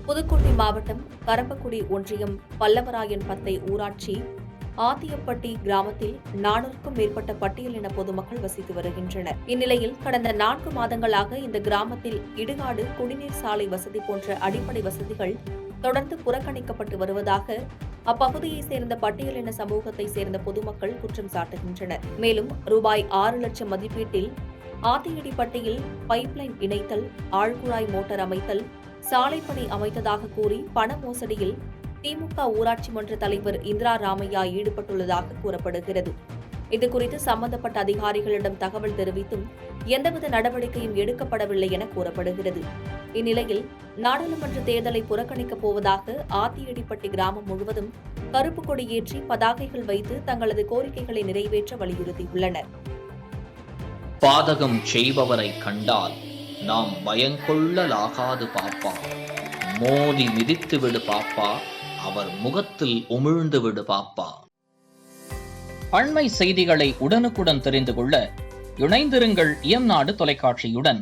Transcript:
புதுக்கோட்டை மாவட்டம் கரம்பக்குடி ஒன்றியம் பல்லவராயன்பத்தை ஊராட்சி ஆத்தியப்பட்டி கிராமத்தில் 400க்கும் மேற்பட்ட பட்டியலின பொதுமக்கள் வசித்து வருகின்றனர். இந்நிலையில் கடந்த 4 மாதங்களாக இந்த கிராமத்தில் இடுகாடு, குடிநீர் சாலை வசதி போன்ற அடிப்படை வசதிகள் தொடர்ந்து புறக்கணிக்கப்பட்டு வருவதாக அப்பகுதியைச் சேர்ந்த பட்டியலின சமூகத்தைச் சேர்ந்த பொதுமக்கள் குற்றம் சாட்டுகின்றனர். மேலும் ரூபாய் 6 லட்சம் மதிப்பீட்டில் ஆத்தியடிப்பட்டியில் பைப்லைன் இணைத்தல், ஆழ்குழாய் மோட்டார் அமைத்தல், சாலை பணி அமைத்ததாக கூறி பண மோசடியில் திமுக ஊராட்சி மன்ற தலைவர் இந்திரா ராமையா ஈடுபட்டுள்ளதாக கூறப்படுகிறது. இதுகுறித்து சம்பந்தப்பட்ட அதிகாரிகளிடம் தகவல் தெரிவித்தும் எந்தவித நடவடிக்கையும் எடுக்கப்படவில்லை என கூறப்படுகிறது. இந்நிலையில் நாடாளுமன்ற தேர்தலை புறக்கணிக்கப் போவதாக ஆத்தியடிப்பட்டி கிராமம் முழுவதும் கருப்பு கொடி ஏற்றி பதாகைகள் வைத்து தங்களது கோரிக்கைகளை நிறைவேற்ற வலியுறுத்தியுள்ளனர். பாதகம் செய்பவரை கண்டால் நாம் பயங்கொள்ளலாகாது பாப்பா, மோதி மிதித்து விடு பாப்பா, அவர் முகத்தில் உமிழ்ந்து விடு பாப்பா. அண்மை செய்திகளை உடனுக்குடன் தெரிந்து கொள்ள இணைந்திருங்கள் இயம்நாடு தொலைக்காட்சியுடன்.